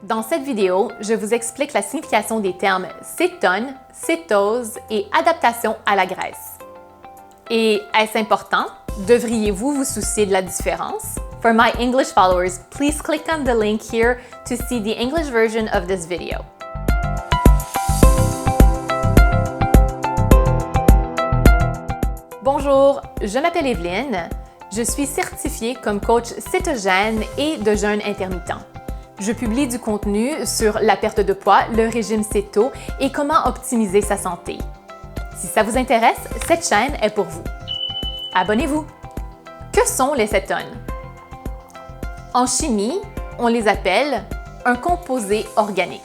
Dans cette vidéo, je vous explique la signification des termes cétone, cétose et adaptation à la graisse. Et est-ce important? Devriez-vous vous soucier de la différence? For my English followers, please click on the link here to see the English version of this video. Bonjour, je m'appelle Evelyne. Je suis certifiée comme coach cétogène et de jeûne intermittent. Je publie du contenu sur la perte de poids, le régime céto et comment optimiser sa santé. Si ça vous intéresse, cette chaîne est pour vous. Abonnez-vous! Que sont les cétones? En chimie, on les appelle un composé organique.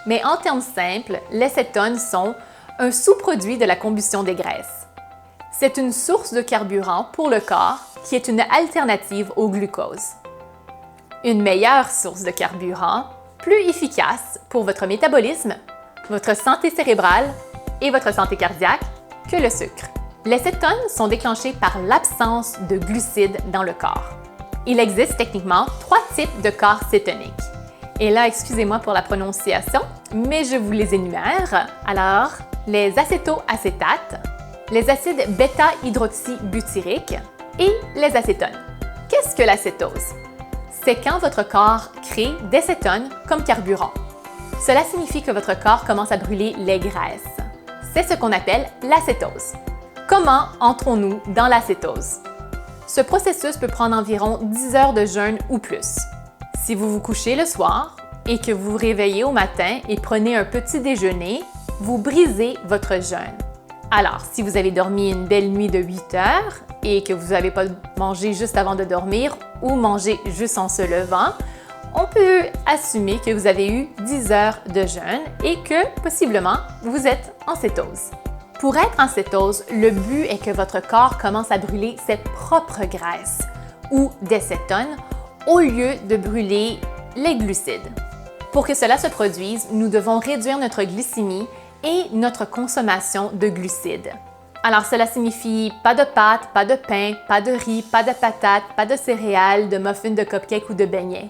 Mais en termes simples, les cétones sont un sous-produit de la combustion des graisses. C'est une source de carburant pour le corps qui est une alternative au glucose. Une meilleure source de carburant, plus efficace pour votre métabolisme, votre santé cérébrale et votre santé cardiaque que le sucre. Les cétones sont déclenchées par l'absence de glucides dans le corps. Il existe techniquement 3 types de corps cétoniques. Et là, excusez-moi pour la prononciation, mais je vous les énumère. Alors, les acétoacétates, les acides bêta-hydroxybutyriques et les acétones. Qu'est-ce que la cétose? C'est quand votre corps crée des cétones comme carburant. Cela signifie que votre corps commence à brûler les graisses. C'est ce qu'on appelle la cétose. Comment entrons-nous dans la cétose? Ce processus peut prendre environ 10 heures de jeûne ou plus. Si vous vous couchez le soir et que vous vous réveillez au matin et prenez un petit déjeuner, vous brisez votre jeûne. Alors, si vous avez dormi une belle nuit de 8 heures et que vous n'avez pas mangé juste avant de dormir ou mangé juste en se levant, on peut assumer que vous avez eu 10 heures de jeûne et que, possiblement, vous êtes en cétose. Pour être en cétose, le but est que votre corps commence à brûler ses propres graisses ou des cétones au lieu de brûler les glucides. Pour que cela se produise, nous devons réduire notre glycémie et notre consommation de glucides. Alors cela signifie pas de pâtes, pas de pain, pas de riz, pas de patates, pas de céréales, de muffins, de cupcakes ou de beignets.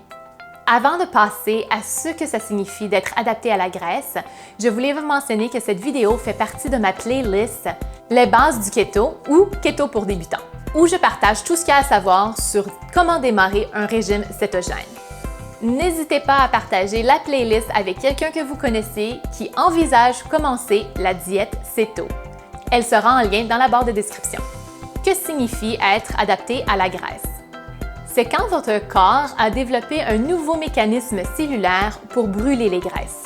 Avant de passer à ce que ça signifie d'être adapté à la graisse, je voulais vous mentionner que cette vidéo fait partie de ma playlist Les bases du keto ou Keto pour débutants, où je partage tout ce qu'il y a à savoir sur comment démarrer un régime cétogène. N'hésitez pas à partager la playlist avec quelqu'un que vous connaissez qui envisage commencer la diète céto. Elle sera en lien dans la barre de description. Que signifie être adapté à la graisse? C'est quand votre corps a développé un nouveau mécanisme cellulaire pour brûler les graisses.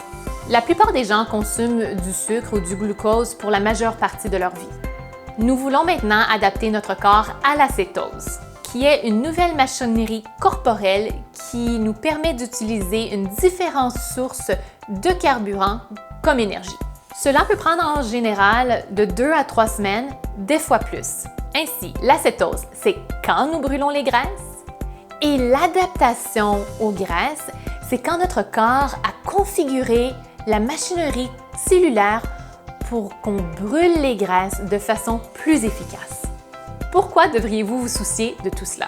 La plupart des gens consomment du sucre ou du glucose pour la majeure partie de leur vie. Nous voulons maintenant adapter notre corps à la cétose, qui est une nouvelle machinerie corporelle qui nous permet d'utiliser une différente source de carburant comme énergie. Cela peut prendre en général de 2 à 3 semaines, des fois plus. Ainsi, la cétose, c'est quand nous brûlons les graisses, et l'adaptation aux graisses, c'est quand notre corps a configuré la machinerie cellulaire pour qu'on brûle les graisses de façon plus efficace. Pourquoi devriez-vous vous soucier de tout cela?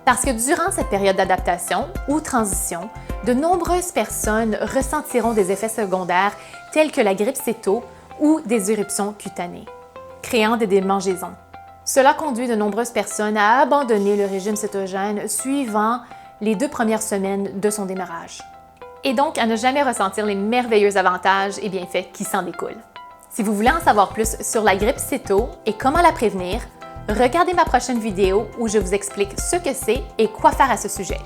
Parce que durant cette période d'adaptation ou transition, de nombreuses personnes ressentiront des effets secondaires tels que la grippe céto ou des éruptions cutanées, créant des démangeaisons. Cela conduit de nombreuses personnes à abandonner le régime cétogène suivant les 2 premières semaines de son démarrage, et donc à ne jamais ressentir les merveilleux avantages et bienfaits qui s'en découlent. Si vous voulez en savoir plus sur la grippe céto et comment la prévenir, regardez ma prochaine vidéo où je vous explique ce que c'est et quoi faire à ce sujet.